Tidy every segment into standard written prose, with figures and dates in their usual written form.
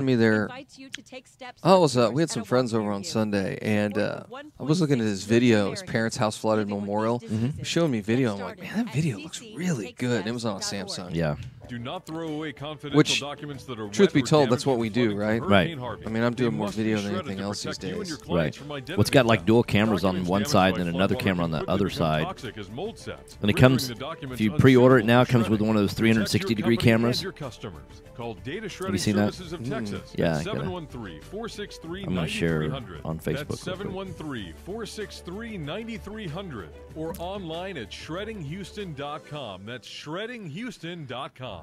me there. We had some friends over on Sunday, and I was looking at his video, his parents' house flooded memorial. He was showing me video. I'm like, man, that video looks really good. And it was on a Samsung. Yeah. Do not throw away confidential Which, documents that are truth be wet or told, that's what damaged we from do, flooding right? from Right. Hurricane Harvey. I mean, I'm doing They more must be video than shredded anything to else these protect you and days. your clients from Well, it's identity got like theft. dual cameras on Documents one damaged side by and another floodwater camera on the quickly other become side. toxic as mold sets, When it rendering comes, the documents if you pre-order it now, it unsuitable comes with for one of those shredding. Protect 360-degree your company and cameras. your customers. Call Data Have Shredding you seen that? Services of Texas. Yeah, at I gotta- 713-463-9300. I'm gonna share on Facebook That's real quick. 713-463-9300. Or online at shreddinghouston.com. That's shreddinghouston.com.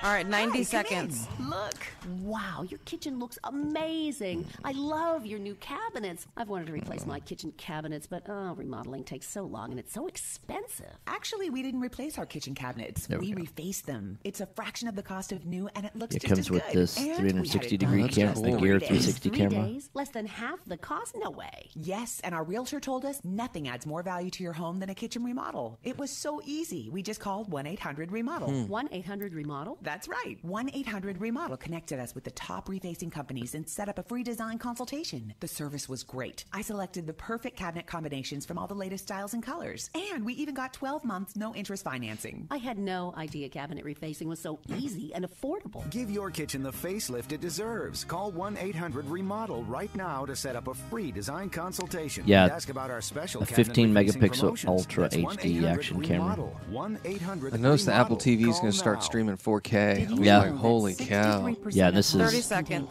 All right, 90 Hi, seconds. come in. Look. Wow, your kitchen looks amazing. I love your new cabinets. I've wanted to replace my kitchen cabinets, but remodeling takes so long and it's so expensive. Actually, we didn't replace our kitchen cabinets. There we We go. refaced them. It's a fraction of the cost of new, and it looks It just comes as with good. this And we had it 360-degree done camera, just the in Gear 3 days. 360 3 camera. days, less than half the cost? No way. Yes, and our realtor told us nothing adds more value to your home than a kitchen remodel. It was so easy. We just called 1-800-REMODEL. 1-800-REMODEL? That's right. 1-800-REMODEL connected us with the top refacing companies and set up a free design consultation. The service was great. I selected the perfect cabinet combinations from all the latest styles and colors. And we even got 12 months no interest financing. I had no idea cabinet refacing was so easy and affordable. Give your kitchen the facelift it deserves. Call 1-800-REMODEL right now to set up a free design consultation. Yeah, And ask about our special a cabinet 15 refacing megapixel promotions. Ultra That's HD action camera. 1-800-REMODEL. I noticed the Apple 1-800-REMODEL. TV is Call going to start now. streaming 4K. I was Yeah. like, holy cow. Yeah, this is 30 seconds.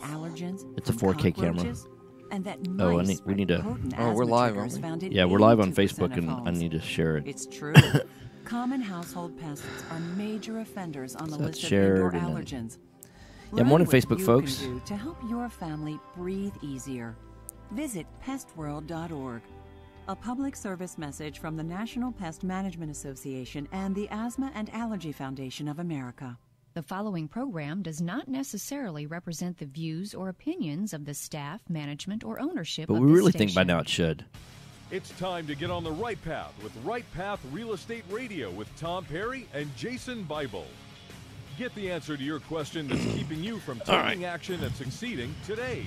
It's a 4K camera. And that Oh, we need to- we're live, aren't we? Yeah, we're live on Facebook, and I need to share it. It's true. Common household pests are major offenders on the So that's list of shared indoor and then- allergens. Yeah, morning, Learn what Facebook you folks. can do to help your family breathe easier. Visit pestworld.org. A public service message from the National Pest Management Association and the Asthma and Allergy Foundation of America. The following program does not necessarily represent the views or opinions of the staff, management, or ownership But of we this really think by station. now it should. It's time to get on the right path with Right Path Real Estate Radio with Tom Perry and Jason Bible. Get the answer to your question that's keeping you from taking action and succeeding today.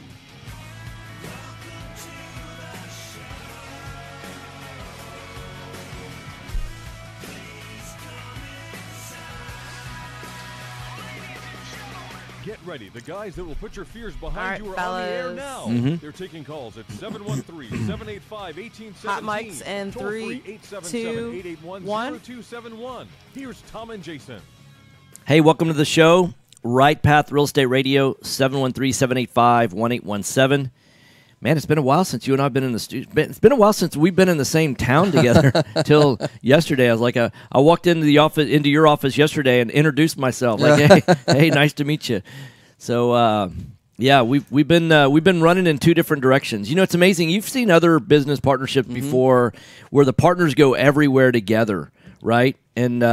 Get ready. The guys that will put your fears behind All right, you are on the air fellas. now. Mhm. They're taking calls at 713-785-1817. Hot mics in Toll-free 3, 877-881-0271. 2, 0271. Here's Tom and Jason. Hey, welcome to the show. Right Path Real Estate Radio, 713-785-1817. Man, it's been a while since you and I have been in the studio. It's been a while since we've been in the same town together. Till yesterday, I was like, I walked into the office, into your office yesterday, and introduced myself. Like, hey, nice to meet you. So, yeah, we've been running in two different directions. You know, it's amazing. You've seen other business partnerships before, where the partners go everywhere together, right? And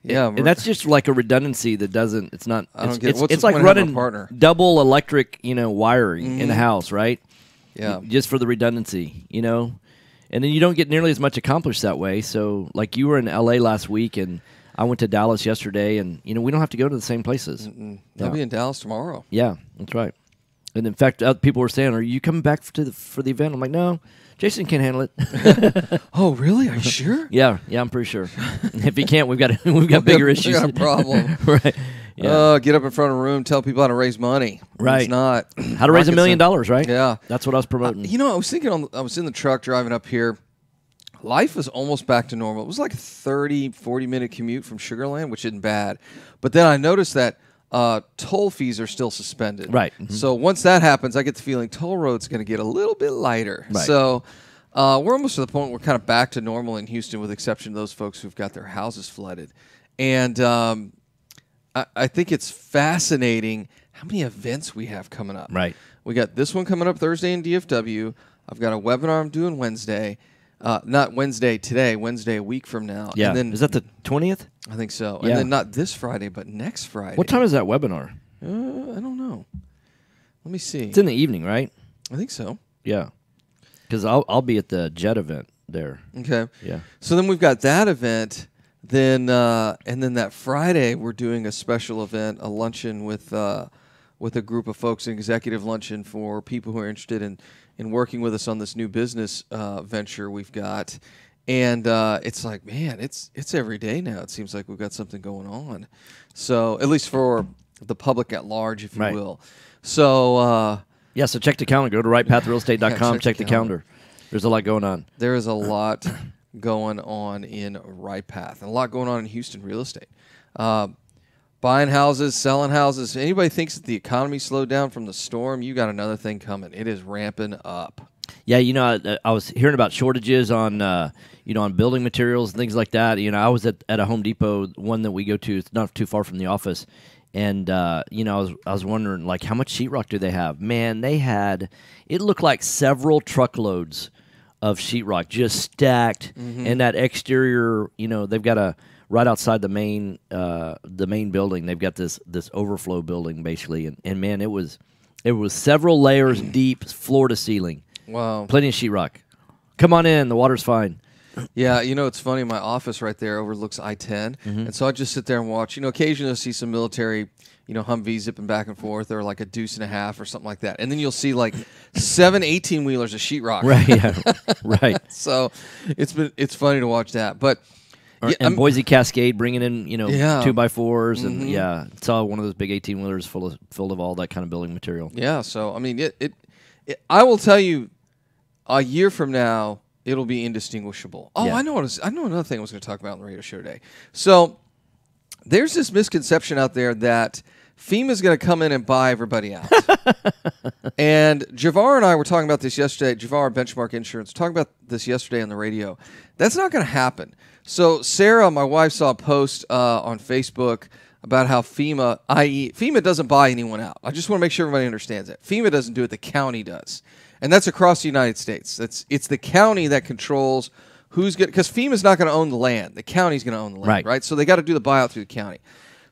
Yeah, and that's just like a redundancy that doesn't. It's not. I don't It's, get- it's, what's it's the like point of having a running partner? double electric, wiring in the house, right? Yeah. Just for the redundancy, And then you don't get nearly as much accomplished that way. So, like, you were in L.A. last week, and I went to Dallas yesterday, and we don't have to go to the same places. I'll be in Dallas tomorrow. Yeah, that's right. And in fact, other people were saying, "Are you coming back for the event?" I'm like, "No, Jason can't handle it." Oh, really? Are you sure? yeah, I'm pretty sure. If he can't, we've got bigger issues. We got a problem. right? Yeah. Get up in front of a room, tell people how to raise money. Right. It's not. How to raise $1 million, Rocket right? Yeah. That's what I was promoting. I was thinking, I was in the truck driving up here. Life is almost back to normal. It was like a 30, 40-minute commute from Sugar Land, which isn't bad. But then I noticed that toll fees are still suspended. Right. So once that happens, I get the feeling toll road's going to get a little bit lighter. Right. So we're almost to the point where we're kind of back to normal in Houston, with the exception of those folks who've got their houses flooded. And I think it's fascinating how many events we have coming up. Right. We got this one coming up Thursday in DFW. I've got a webinar I'm doing Wednesday. Not Wednesday today, Wednesday a week from now. Yeah. And then, Is that the 20th? I think so. Yeah. And then not this Friday, but next Friday. What time is that webinar? I don't know. Let me see. It's in the evening, right? I think so. Yeah. Because I'll be at the Jet event there. Okay. Yeah. So then we've got that event. Then and then that Friday we're doing a special event, a luncheon with with a group of folks, an executive luncheon for people who are interested in working with us on this new business venture we've got. And it's like, man, it's every day now. It seems like we've got something going on. So at least for the public at large, if you will. So yeah, so check the calendar. Go to rightpathrealestate.com. Check the calendar. There's a lot going on. There is a lot going on in Right Path and a lot going on in Houston real estate. Buying houses, selling houses. Anybody thinks that the economy slowed down from the storm, you got another thing coming. It is ramping up. Yeah, I was hearing about shortages on on building materials and things like that. I was at a Home Depot, one that we go to. It's not too far from the office. And, I was wondering, like, how much sheetrock do they have? Man, it looked like several truckloads of sheetrock just stacked. And that exterior, they've got right outside the main building, they've got this overflow building, basically. And man, it was several layers deep, floor to ceiling. Wow. Plenty of sheetrock. Come on in, the water's fine. Yeah, it's funny. My office right there overlooks I-10, and so I just sit there and watch. Occasionally I'll see some military, Humvee zipping back and forth, or like a deuce and a half or something like that, and then you'll see like 7 18-wheelers of sheetrock. Right, yeah, right. So it's funny to watch that, but. And Boise Cascade bringing in 2x4s, and Mm-hmm. saw one of those big 18-wheelers full of all that kind of building material. Yeah, so I mean, I will tell you, a year from now, it'll be indistinguishable. Oh, yeah. I know another thing I was going to talk about on the radio show today. So there's this misconception out there that FEMA's going to come in and buy everybody out. And Javar and I were talking about this yesterday. Javar, Benchmark Insurance, talking about this yesterday on the radio. That's not going to happen. So Sarah, my wife, saw a post on Facebook about how FEMA, i.e. FEMA doesn't buy anyone out. I just want to make sure everybody understands that. FEMA doesn't do it, the county does. And that's across the United States. It's the county that controls who's going to, because FEMA's not going to own the land. The county's going to own the land, right? So they got to do the buyout through the county.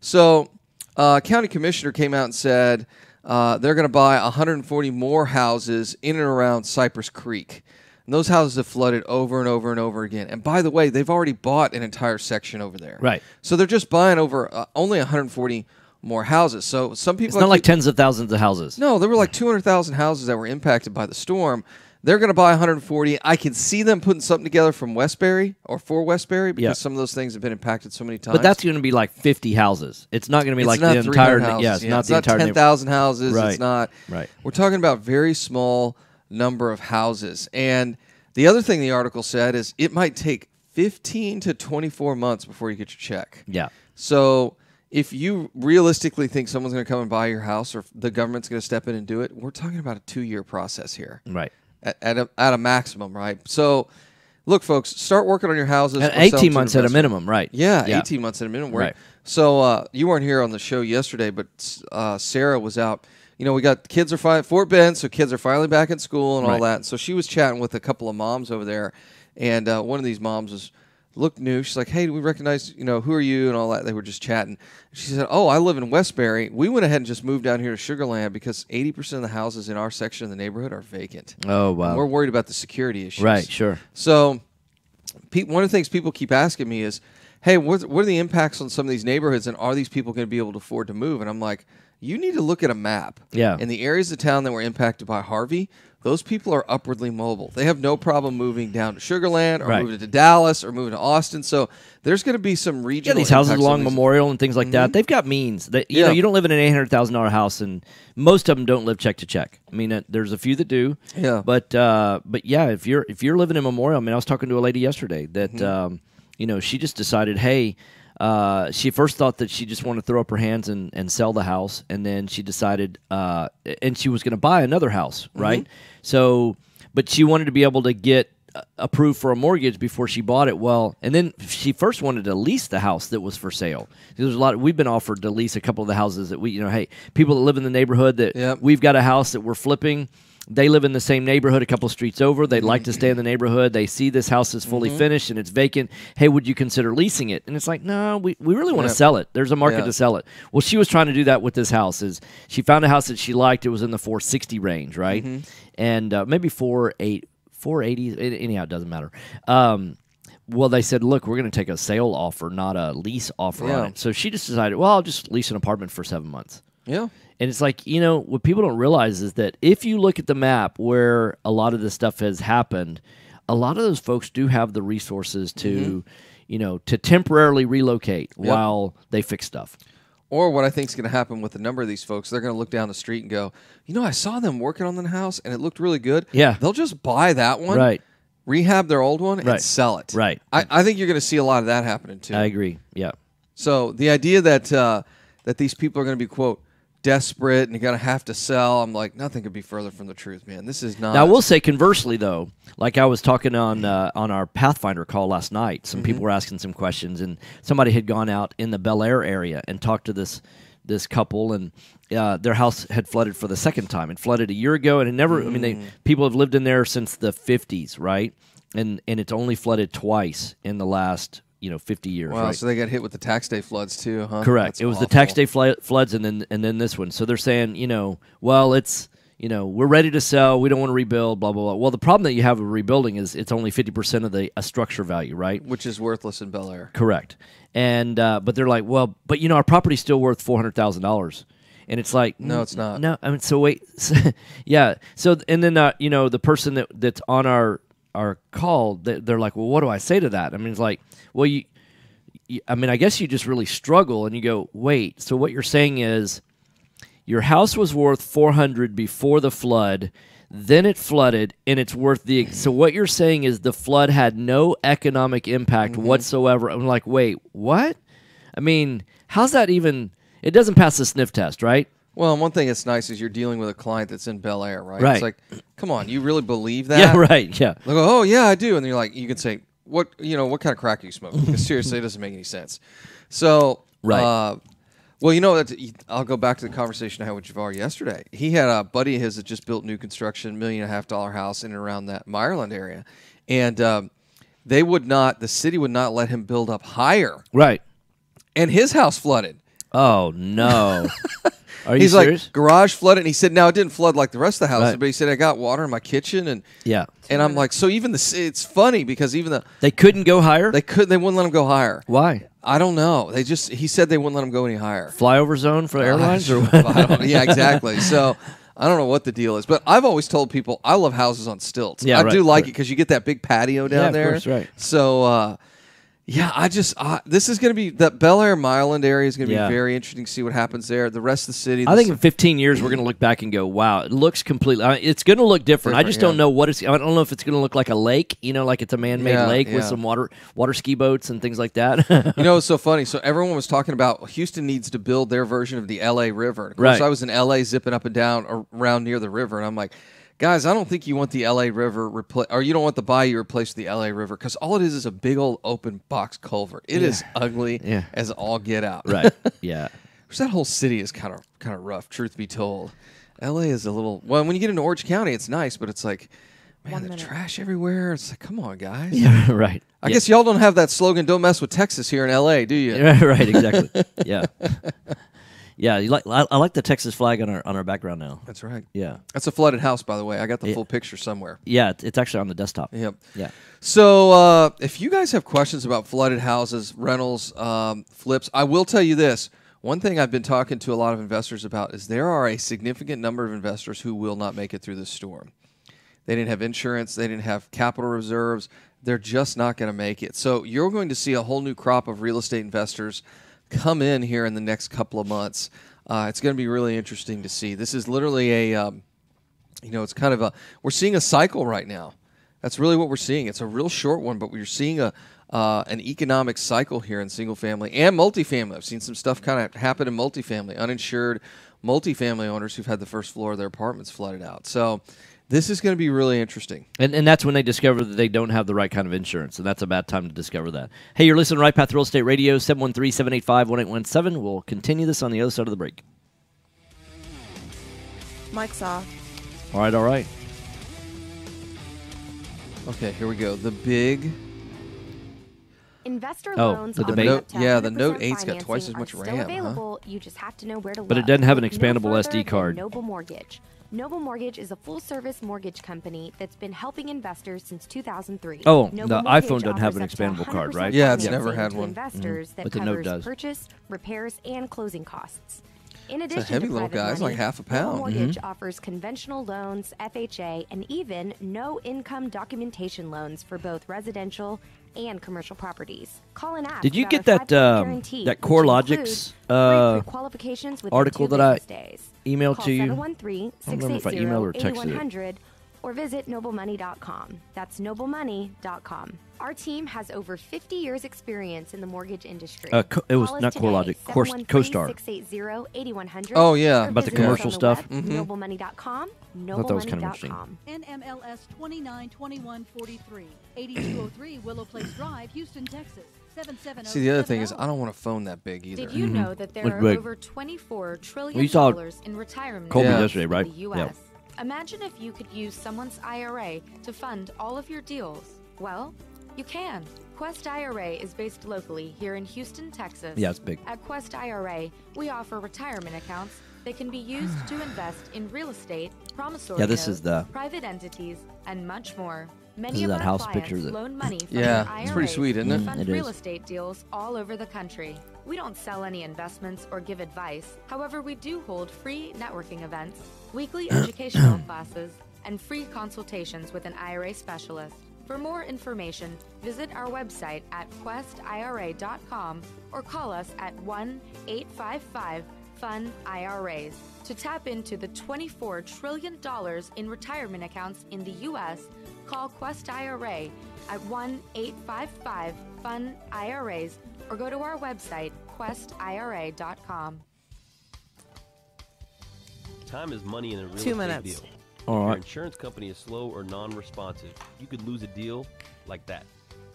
So county commissioner came out and said they're going to buy 140 more houses in and around Cypress Creek. And those houses have flooded over and over and over again. And by the way, they've already bought an entire section over there. Right. So they're just buying over only 140 more houses. So some people... It's not like tens of thousands of houses. No, there were like 200,000 houses that were impacted by the storm. They're going to buy 140. I can see them putting something together from Westbury or for Westbury because some of those things have been impacted so many times. But that's going to be like 50 houses. It's not going to be like the entire... Houses. Yeah, it's not the entire... 10,000 houses. Right. It's not... Right. We're talking about very small number of houses. And the other thing the article said is it might take 15 to 24 months before you get your check. Yeah. So if you realistically think someone's going to come and buy your house or the government's going to step in and do it, we're talking about a 2-year process here. Right. At a maximum, right? So, look, folks, start working on your houses. 18 months at a minimum, right? Yeah, 18 months at a minimum. Right. So you weren't here on the show yesterday, but Sarah was out. We got kids are Fort Bend, so kids are finally back in school and all that. And so she was chatting with a couple of moms over there, and one of these moms looked new. She's like, "Hey, do we recognize? Who are you?" and all that. They were just chatting. She said, "Oh, I live in Westbury. We went ahead and just moved down here to Sugar Land because 80% of the houses in our section of the neighborhood are vacant. Oh, wow. And we're worried about the security issues. Right, sure. So one of the things people keep asking me is, hey, what are the impacts on some of these neighborhoods, and are these people going to be able to afford to move? And I'm like, you need to look at a map. Yeah. In the areas of town that were impacted by Harvey, those people are upwardly mobile. They have no problem moving down to Sugar Land or moving to Dallas or moving to Austin. So there's going to be some regional these houses along Memorial and things like that. They've got means. You know, you don't live in an $800,000 house, and most of them don't live check to check. I mean, there's a few that do. Yeah. But yeah, if you're living in Memorial, I mean, I was talking to a lady yesterday that she just decided, hey. She first thought that she just wanted to throw up her hands and sell the house, and then she decided, and she was going to buy another house, right? So, but she wanted to be able to get approved for a mortgage before she bought it. Well, and then she first wanted to lease the house that was for sale. There's a lot. We've been offered to lease a couple of the houses that hey, people that live in the neighborhood that we've got a house that we're flipping. They live in the same neighborhood a couple streets over. They'd like to stay in the neighborhood. They see this house is fully finished and it's vacant. Hey, would you consider leasing it? And it's like, no, we really want to sell it. There's a market to sell it. Well, she was trying to do that with this house. She found a house that she liked. It was in the 460 range, right? And maybe 480. Anyhow, it doesn't matter. Well, they said, look, we're going to take a sale offer, not a lease offer on it. So she just decided, well, I'll just lease an apartment for 7 months. Yeah. And it's like, what people don't realize is that if you look at the map where a lot of this stuff has happened, a lot of those folks do have the resources to, to temporarily relocate while they fix stuff. Or what I think is going to happen with a number of these folks, they're going to look down the street and go, I saw them working on the house and it looked really good. Yeah. They'll just buy that one, Right. rehab their old one, and sell it. Right. I think you're going to see a lot of that happening too. I agree. Yeah. So the idea that that these people are going to be, quote, desperate and you're going to have to sell, I'm like, nothing could be further from the truth, man. This is not. Now, I will say conversely, though, like I was talking on our Pathfinder call last night, some people were asking some questions, and somebody had gone out in the Bel Air area and talked to this couple, and their house had flooded for the second time. It flooded a year ago, and it never, people have lived in there since the 50s, right? And it's only flooded twice in the last 50 years. Wow, right? so they got hit with the tax day floods too, huh? Correct. That's it was awful. the tax day floods, and then this one. So they're saying, well, it's we're ready to sell. We don't want to rebuild. Blah blah blah. Well, the problem that you have with rebuilding is it's only 50% of a structure value, right? Which is worthless in Bel Air. Correct. And but they're like, well, but our property's still worth $400,000. And it's like, no, it's not. No, I mean, so wait, yeah. So and then the person that's on our call, they're like, well, what do I say to that? I mean, it's like, well, I guess you just really struggle, and you go, wait. So what you're saying is, your house was worth $400 before the flood, then it flooded, and it's worth the. So what you're saying is the flood had no economic impact whatsoever. I'm like, wait, what? I mean, how's that even? It doesn't pass the sniff test, right? Well, and one thing that's nice is you're dealing with a client that's in Bel Air, right? Right. It's like, come on, you really believe that? Yeah, right. Yeah. They go, oh yeah, I do, and you're like, you can say, what kind of crack are you smoking? Because seriously, it doesn't make any sense. So, right. Well, I'll go back to the conversation I had with Javar yesterday. He had a buddy of his that just built new construction, $1.5 million house in and around that Meyerland area, and the city would not let him build up higher. Right. And his house flooded. Oh no. Are you He's serious? like, garage flooded, and he said, no, it didn't flood like the rest of the house, Right. but he said, I got water in my kitchen, and Yeah. and I'm like, so even it's funny because even They couldn't go higher? they wouldn't let him go higher. Why? I don't know. He said they wouldn't let him go any higher. Flyover zone for airlines or what? Yeah, exactly. So I don't know what the deal is, but I've always told people I love houses on stilts. Yeah, I right, do like right. it because you get that big patio down Yeah, of there. course, right. So yeah, this is going to be that Bel Air Meyerland area is going to Yeah. be very interesting to see what happens there. The rest of the city, I think in 15 years we're going to look back and go, "Wow, it looks completely." It's going to look different. I just don't know what it's. I don't know if it's going to look like a lake, like it's a man-made lake with some water ski boats and things like that. It's so funny. So everyone was talking about Houston needs to build their version of the L.A. River. Of course, Right. I was in L.A. zipping up and down around near the river, and I'm like, guys, I don't think you want the L.A. River or you don't want the bayou replaced with the L.A. River because all it is a big old open box culvert. It is ugly as all get out. Right. Yeah. Which that whole city is kind of rough. Truth be told, L.A. is a little. Well, when you get into Orange County, it's nice, but it's like, man, there's trash everywhere. It's like, come on, guys. Yeah. Right. I guess y'all don't have that slogan, "Don't mess with Texas" here in L.A., do you? Right. Exactly. Yeah. Yeah. I like the Texas flag on our background now. That's right. Yeah. That's a flooded house, by the way. I got the full picture somewhere. Yeah. It's actually on the desktop. Yep. Yeah. So if you guys have questions about flooded houses, rentals, flips, I will tell you this. One thing I've been talking to a lot of investors about is there are a significant number of investors who will not make it through this storm. They didn't have insurance. They didn't have capital reserves. They're just not going to make it. So you're going to see a whole new crop of real estate investors come in here in the next couple of months. It's going to be really interesting to see. This is literally it's kind of we're seeing a cycle right now. That's really what we're seeing. It's a real short one, but we're seeing an economic cycle here in single family and multifamily. I've seen some stuff kind of happen in multifamily, uninsured multifamily owners who've had the first floor of their apartments flooded out. So this is going to be really interesting. And that's when they discover that they don't have the right kind of insurance, and that's a bad time to discover that. Hey, you're listening to Right Path Real Estate Radio, 713-785-1817. We'll continue this on the other side of the break. Mike's off. All right. Okay, here we go. The big... Investor Oh, loans the on debate. up to The Note 100% 8's got twice as financing much are RAM, still huh? available. You just have to know where to look. But it doesn't have an Look expandable no further SD card. than Noble Mortgage. Noble Mortgage is a full-service mortgage company that's been helping investors since 2003. Oh, Noble the Mortgage iPhone doesn't have an offers up to expandable card, 100% Yeah, it's financing never had to one. Investors that But the Note covers does. purchase, repairs, and closing costs. In It's a addition heavy to little private guy. It's money, like half a Noble pound. Mortgage offers conventional loans, FHA, and even no-income documentation loans for both residential and commercial properties. Call and ask Did you about get our that 5-point guarantee, that which CoreLogix includes free qualifications within article 2 that I business days. emailed Call to you? 713-680-8100 or visit noblemoney.com. That's noblemoney.com. Our team has over 50 years experience in the mortgage industry. It was Call us not today, CoreLogic, CoStar. 713-680-8100. Oh, yeah. or About the visit us commercial on the stuff. web, noblemoney.com. thought that was kind of interesting. noblemoney.com. NMLS 292143, 8203 Willow Place Drive, Houston, Texas. 770. See, the other thing is I don't want a phone that big either. Did you know that there Look are big. over $24 We trillion saw in retirement Colby accounts yesterday, right? in the U.S.? Yep. Imagine if you could use someone's IRA to fund all of your deals. Well, you can. Quest IRA is based locally here in Houston, Texas. Yeah, it's big. At Quest IRA, we offer retirement accounts that can be used to invest in real estate, promissory Yeah, this notes, is the- private entities, and much more. Many This is of that our house clients picture that- loan money from Yeah, their it's pretty IRAs sweet, isn't to it? fund It real is. estate deals all over the country. We don't sell any investments or give advice. However, we do hold free networking events, weekly educational classes, and free consultations with an IRA specialist. For more information, visit our website at questira.com or call us at 1-855-FUN-IRAs. To tap into the $24 trillion in retirement accounts in the U.S., call Quest IRA at 1-855-FUN-IRAs or go to our website, questira.com. Time is money in a real 2 estate minutes. deal. All If your right. insurance company is slow or non-responsive, you could lose a deal like that.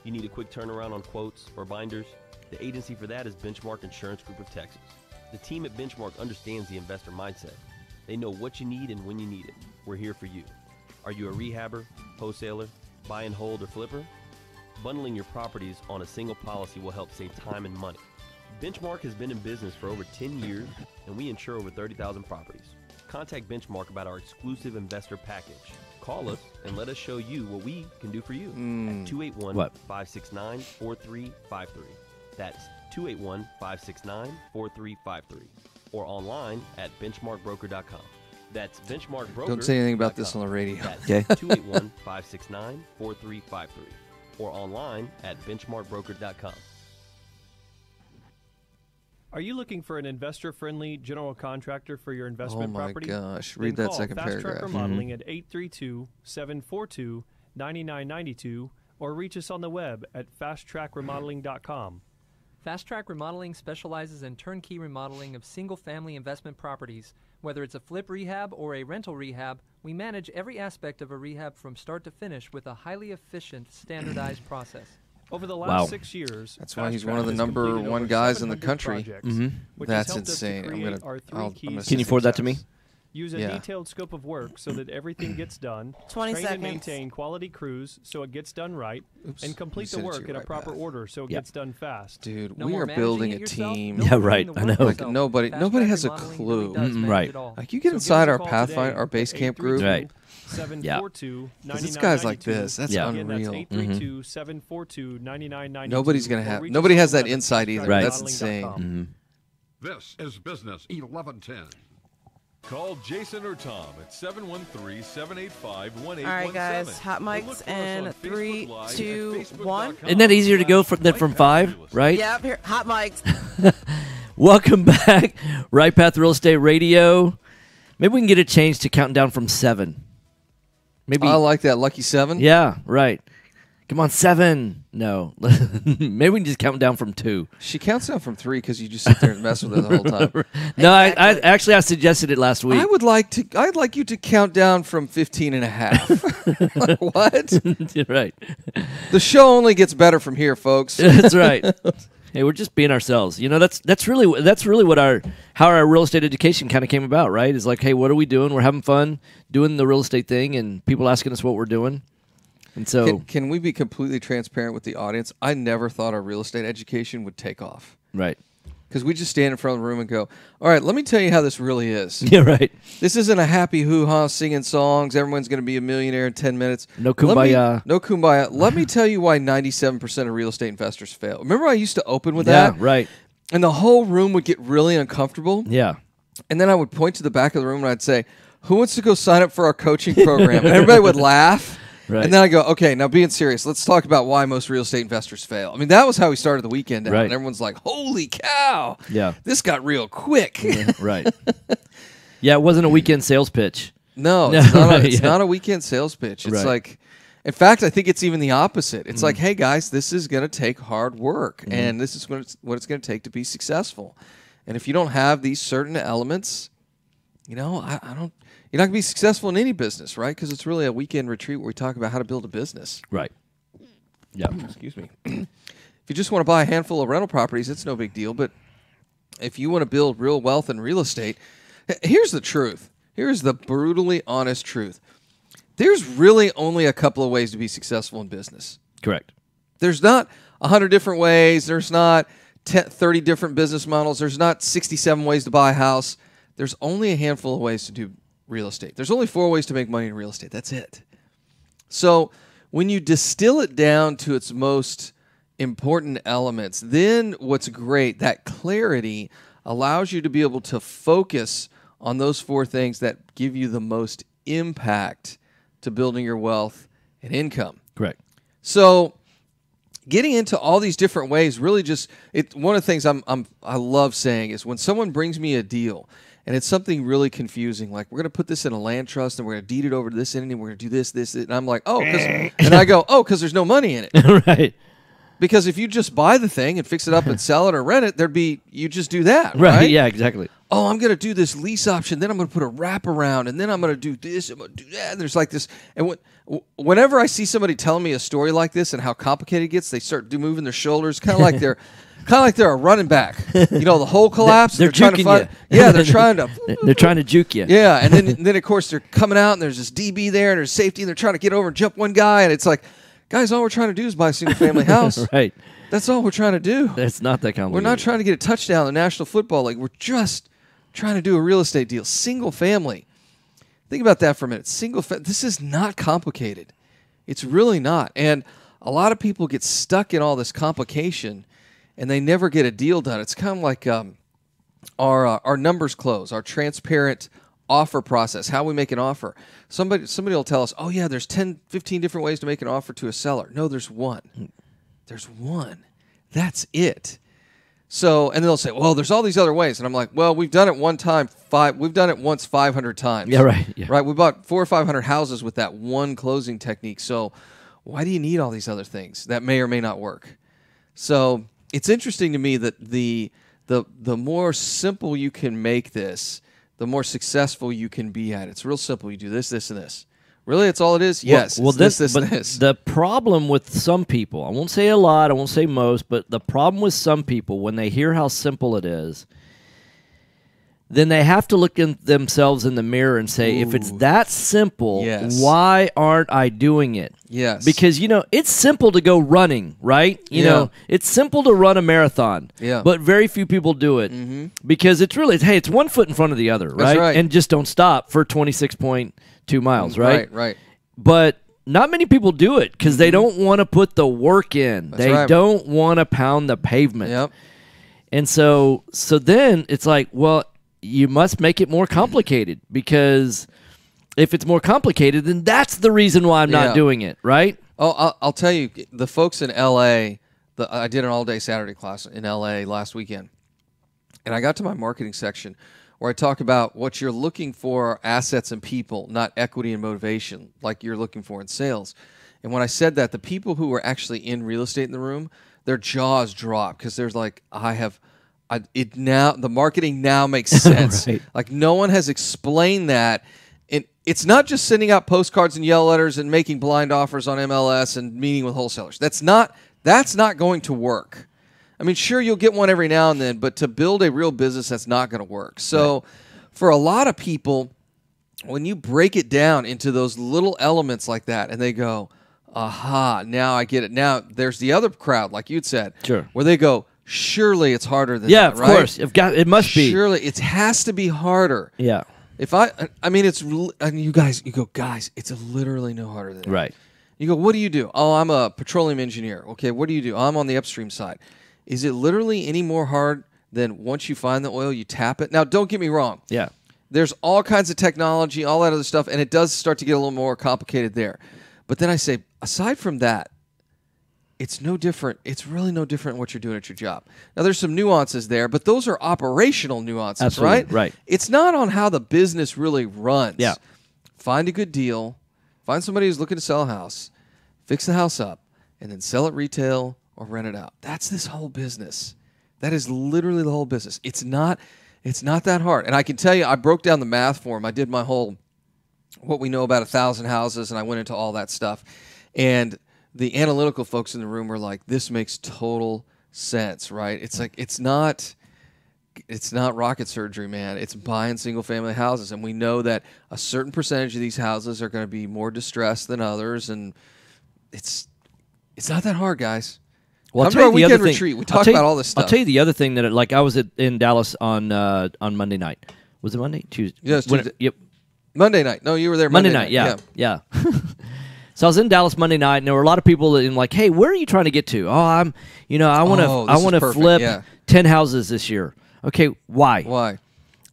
You need a quick turnaround on quotes or binders? The agency for that is Benchmark Insurance Group of Texas. The team at Benchmark understands the investor mindset. They know what you need and when you need it. We're here for you. Are you a rehabber, wholesaler, buy and hold, or flipper? Bundling your properties on a single policy will help save time and money. Benchmark has been in business for over 10 years, and we insure over 30,000 properties. Contact Benchmark about our exclusive investor package. Call us and let us show you what we can do for you at 281-569-4353. That's 281-569-4353. Or online at benchmarkbroker.com. That's benchmarkbroker.com. Don't say anything about this on the radio. That's Okay. 281-569-4353. Or online at benchmarkbroker.com. Are you looking for an investor-friendly general contractor for your investment Oh my property? gosh. Then Read that call second Fast Track paragraph. Remodeling at 832-742-9992 or reach us on the web at fasttrackremodeling.com. Fast Track Remodeling specializes in turnkey remodeling of single-family investment properties. Whether it's a flip rehab or a rental rehab, we manage every aspect of a rehab from start to finish with a highly efficient, standardized process. Over the last Wow. 6 years, That's why Fast he's Track one of the has number completed one over guys in the 700 country. projects, Mhm. which has That's helped us to insane. I'm create gonna. our 3 I'm keys gonna to Can you forward that to me? success. Use a Yeah. detailed scope of work so that everything gets done. 20 Train and seconds. maintain quality crews so it gets done right. Oops, And you complete the sent it to work your in a right proper path. order so it Yeah. gets done fast. Dude, No we more are managing building it a yourself, team. no Yeah, doing right. the I work know. Like yourself. nobody Fast nobody Track has a Remodeling clue. really does manage Right. it all. Like you get So inside give our us a call Pathfinder, today our at base camp group. Right. 742-9992. This guy's like this. That's Yeah. Again, that's unreal. 832-742-9992. Nobody's gonna Or have. reach Nobody us has on that the web at insight either. Right. That's insane. fasttrackremodeling.com. This is Business 1110. Call Jason or Tom at 713-785-1817. All right, guys. Hot Or look mics for us in on 3, Facebook Live at 2, 1. facebook.com. Isn't that easier to go than from 5, right? Yep, here. Hot mics. Welcome back, Right Path Real Estate Radio. Maybe we can get it changed to counting down from 7. Maybe. I like that lucky 7. Yeah, right. Come on, 7. No, maybe we can just count down from 2. She counts down from 3 because you just sit there and mess with her the whole time. No, I suggested it last week. I'd like you to count down from 15 and a half. Like, what? Right. The show only gets better from here, folks. That's right. Hey, we're just being ourselves. You know, that's really what how our real estate education kind of came about, right? Is like, hey, what are we doing? We're having fun doing the real estate thing, and people asking us what we're doing. And so, can we be completely transparent with the audience? I never thought our real estate education would take off. right. Because we just stand in front of the room and go, all right, let me tell you how this really is. Yeah, right. This isn't a happy hoo-ha singing songs. Everyone's going to be a millionaire in 10 minutes. No kumbaya. No kumbaya. Let me tell you why 97% of real estate investors fail. Remember I used to open with Yeah, that? right. And the whole room would get really uncomfortable? Yeah. And then I would point to the back of the room and I'd say, who wants to go sign up for our coaching program? And everybody would laugh. Right. And then I go, okay, now being serious, let's talk about why most real estate investors fail. I mean, that was how we started the weekend out. Right. And everyone's like, holy cow. Yeah. This got real quick. Yeah, right. Yeah, it wasn't a weekend sales pitch. No, it's not a weekend sales pitch. It's Right. like, in fact, I think it's even the opposite. It's like, hey, guys, this is going to take hard work. And this is what it's going to take to be successful. And if you don't have these certain elements, you know, you're not going to be successful in any business, right? Because it's really a weekend retreat where we talk about how to build a business. Right. Yeah. Excuse me. If you just want to buy a handful of rental properties, it's no big deal. But if you want to build real wealth in real estate, here's the truth. Here's the brutally honest truth. There's really only a couple of ways to be successful in business. Correct. There's not 100 different ways. There's not 30 different business models. There's not 67 ways to buy a house. There's only a handful of ways to do real estate. There's only 4 ways to make money in real estate. That's it. So when you distill it down to its most important elements, then what's great, that clarity allows you to be able to focus on those 4 things that give you the most impact to building your wealth and income. Correct. So getting into all these different ways really just one of the things I love saying is when someone brings me a deal and it's something really confusing, like we're going to put this in a land trust and we're going to deed it over to this entity and we're going to do this, and I'm like, because there's no money in it. Right. Because if you just buy the thing and fix it up and sell it or rent it, you just do that, Right. right? Yeah, exactly. Oh, I'm going to do this lease option, then I'm going to put a wraparound, and then I'm going to do this, I'm going to do that. And there's like this. And whenever I see somebody telling me a story like this and how complicated it gets, they start moving their shoulders, kind of like they're a running back. You know, the whole collapse. They're trying to juking you. Yeah, they're trying to. They're trying to juke you. Yeah, and then of course they're coming out and there's this DB there and there's safety and they're trying to get over and jump one guy and it's like, guys, all we're trying to do is buy a single family house. Right. That's all we're trying to do. That's not that complicated. We're not trying to get a touchdown in the National Football League. We're just trying to do a real estate deal. Single family. Think about that for a minute. This is not complicated. It's really not. And a lot of people get stuck in all this complication and they never get a deal done. It's kind of like our numbers close, our transparent offer process, how we make an offer. Somebody will tell us, oh yeah, there's 10, 15 different ways to make an offer to a seller. No, there's one. There's one. That's it. So, and they'll say, well, there's all these other ways. And I'm like, well, we've done it one time. We've done it once 500 times. Yeah, right. Yeah. Right. We bought 400 or 500 houses with that one closing technique. So why do you need all these other things that may or may not work? So it's interesting to me that the more simple you can make this, the more successful you can be at it. It's real simple. You do this, this, and this. Really, it's all it is? Yes. Well, this, but and this. The problem with some people, I won't say a lot, I won't say most, but the problem with some people, when they hear how simple it is, then they have to look in themselves in the mirror and say, if it's that simple, why aren't I doing it? Yes. Because, it's simple to go running, right? You know, it's simple to run a marathon, but very few people do it because it's one foot in front of the other, right? That's right. And just don't stop for 26.2 miles, right? Right. But not many people do it because they don't want to put the work in. That's they right. don't want to pound the pavement. Yep. And so then it's like, well, you must make it more complicated because if it's more complicated, then that's the reason why I'm not doing it, right? Oh, I'll tell you, the folks in L.A., I did an all-day Saturday class in L.A. last weekend, and I got to my marketing section where I talk about what you're looking for are assets and people, not equity and motivation like you're looking for in sales. And when I said that, the people who were actually in real estate in the room, their jaws dropped because there's like, the marketing now makes sense. Right. Like no one has explained that. And it's not just sending out postcards and yellow letters and making blind offers on MLS and meeting with wholesalers. That's not going to work. I mean, sure, you'll get one every now and then, but to build a real business, that's not going to work. So for a lot of people, when you break it down into those little elements like that and they go, aha, now I get it. Now there's the other crowd, like you'd said, Sure. where they go, surely it's harder than Yeah, that, of right? course. It must be. Surely it has to be harder. Yeah. You go, guys, it's literally no harder than that. Right. You go, what do you do? Oh, I'm a petroleum engineer. Okay, what do you do? I'm on the upstream side. Is it literally any more hard then once you find the oil, you tap it. Now, don't get me wrong. Yeah. There's all kinds of technology, all that other stuff, and it does start to get a little more complicated there. But then I say, aside from that, it's no different. It's really no different what you're doing at your job. Now, there's some nuances there, but those are operational nuances, Absolutely, right? right. It's not on how the business really runs. Yeah. Find a good deal. Find somebody who's looking to sell a house. Fix the house up, and then sell it retail or rent it out. That's this whole business. That is literally the whole business. It's not that hard. And I can tell you, I broke down the math for him. I did my whole, what we know about 1,000 houses, and I went into all that stuff. And the analytical folks in the room were like, this makes total sense, right? It's like, it's not rocket surgery, man. It's buying single-family houses. And we know that a certain percentage of these houses are going to be more distressed than others. And it's not that hard, guys. Well, Come to our weekend retreat. We talk about all this stuff. I'll tell you the other thing that, like, I was in Dallas on Monday night. Was it Monday? Tuesday? Yes, Tuesday. Yep. Monday night. No, you were there Monday night. Yeah. So I was in Dallas Monday night, and there were a lot of people that like, "Hey, where are you trying to get to?" "Oh, I want to flip 10 houses this year." "Okay, why?" Why?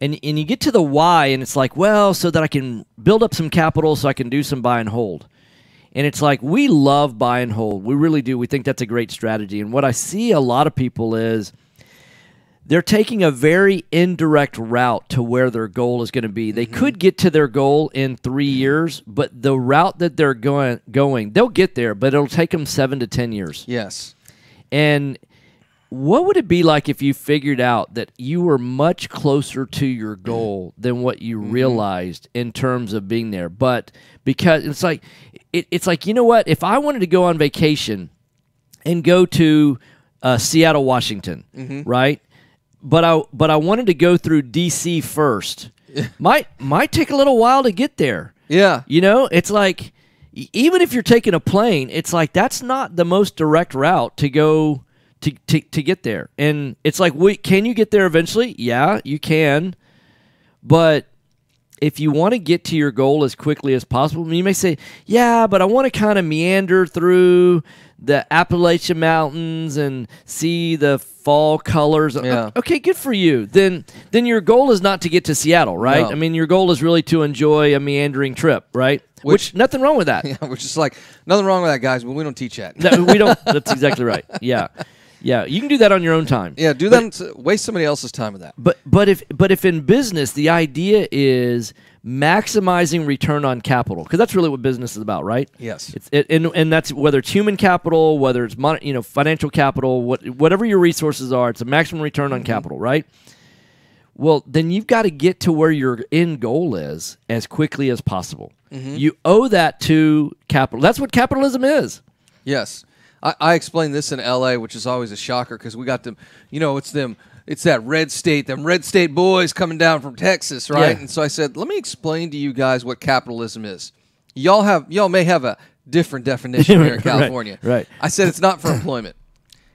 And you get to the why, and it's like, well, so that I can build up some capital, so I can do some buy and hold. And it's like, we love buy and hold. We really do. We think that's a great strategy. And what I see a lot of people is they're taking a very indirect route to where their goal is going to be. They could get to their goal in 3 years, but the route that they're going, they'll get there, but it'll take them 7 to 10 years. Yes. And what would it be like if you figured out that you were much closer to your goal than what you realized in terms of being there? But because it's like, you know what? If I wanted to go on vacation and go to Seattle, Washington, right? But I wanted to go through D.C. first. might take a little while to get there. Yeah. You know, it's like, even if you're taking a plane, it's like that's not the most direct route to go to get there. And it's like, can you get there eventually? Yeah, you can. But if you want to get to your goal as quickly as possible, you may say, yeah, but I want to kind of meander through the Appalachian Mountains and see the fall colors. Yeah. Okay, good for you. Then your goal is not to get to Seattle, right? No. I mean, your goal is really to enjoy a meandering trip, right? Which nothing wrong with that. Yeah, which is like, nothing wrong with that, guys, but we don't teach that. No, we don't. That's exactly right. Yeah. Yeah, you can do that on your own time. Yeah, that. Waste somebody else's time with that. But if in business the idea is maximizing return on capital, because that's really what business is about, right? Yes. And that's whether it's human capital, whether it's financial capital, whatever your resources are, it's a maximum return on capital, right? Well, then you've got to get to where your end goal is as quickly as possible. You owe that to capital. That's what capitalism is. Yes. I explained this in L.A., which is always a shocker because we got them, it's that red state, them red state boys coming down from Texas, right? Yeah. And so I said, let me explain to you guys what capitalism is. Y'all may have a different definition here in California. Right. I said it's not for employment.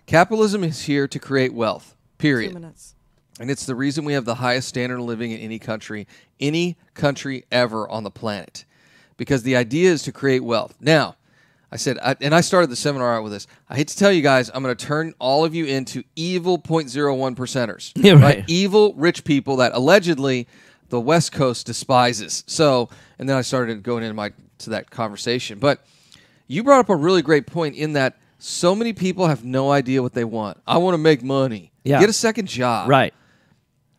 Capitalism is here to create wealth, period. 2 minutes. And it's the reason we have the highest standard of living in any country ever on the planet. Because the idea is to create wealth. Now, I said, and I started the seminar out with this. I hate to tell you guys, I'm going to turn all of you into evil 0.01 percenters. Yeah, right. Evil rich people that allegedly the West Coast despises. So, and then I started going into that conversation. But you brought up a really great point in that so many people have no idea what they want. I want to make money. Yeah. Get a second job. Right.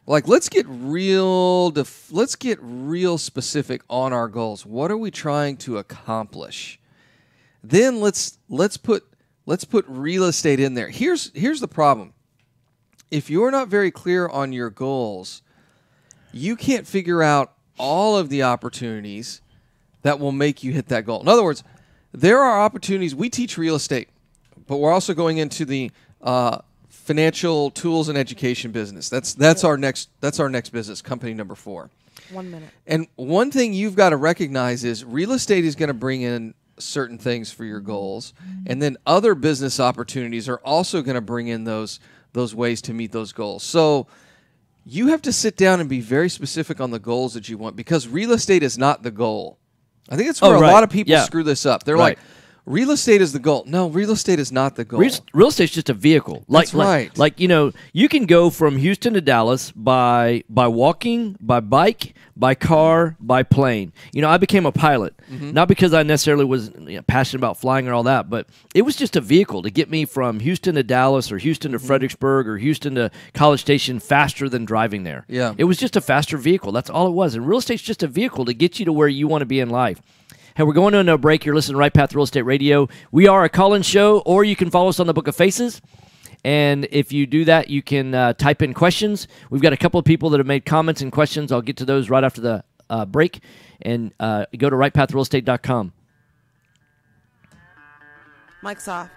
Like, let's get real specific on our goals. What are we trying to accomplish? Then let's put real estate in there. Here's the problem. If you're not very clear on your goals, you can't figure out all of the opportunities that will make you hit that goal. In other words, there are opportunities. We teach real estate, but we're also going into the financial tools and education business. That's our next business, company number 4. 1 minute. And one thing you've got to recognize is real estate is going to bring in certain things for your goals, and then other business opportunities are also going to bring in those ways to meet those goals. So you have to sit down and be very specific on the goals that you want, because real estate is not the goal. I think that's where a lot of people screw this up. They're like, real estate is the goal. No, real estate is not the goal. Real estate's just a vehicle. That's right. Like, you can go from Houston to Dallas by walking, by bike, by car, by plane. I became a pilot, not because I necessarily was passionate about flying or all that, but it was just a vehicle to get me from Houston to Dallas or Houston to Fredericksburg or Houston to College Station faster than driving there. Yeah. It was just a faster vehicle. That's all it was. And real estate's just a vehicle to get you to where you want to be in life. Hey, we're going to a break. You're listening to Right Path Real Estate Radio. We are a call-in show, or you can follow us on the Book of Faces. And if you do that, you can type in questions. We've got a couple of people that have made comments and questions. I'll get to those right after the break. And go to rightpathrealestate.com. Mic's off.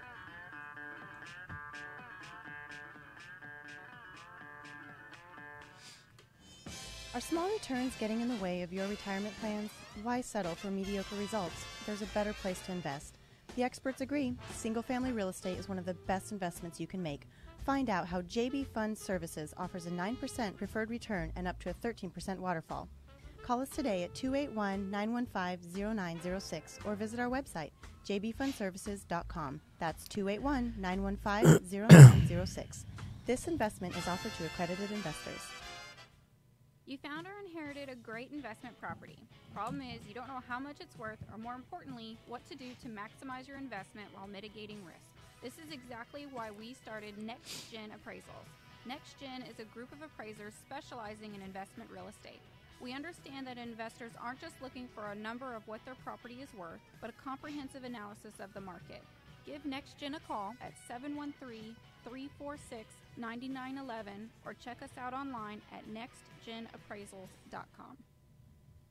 Are small returns getting in the way of your retirement plans? Why settle for mediocre results? There's a better place to invest. The experts agree. Single-family real estate is one of the best investments you can make. Find out how JB Fund Services offers a 9% preferred return and up to a 13% waterfall. Call us today at 281-915-0906 or visit our website, jbfundservices.com. That's 281-915-0906. This investment is offered to accredited investors. You found or inherited a great investment property. Problem is, you don't know how much it's worth, or more importantly, what to do to maximize your investment while mitigating risk. This is exactly why we started NextGen Appraisals. NextGen is a group of appraisers specializing in investment real estate. We understand that investors aren't just looking for a number of what their property is worth, but a comprehensive analysis of the market. Give NextGen a call at 713-346-9911 or check us out online at nextgenappraisals.com.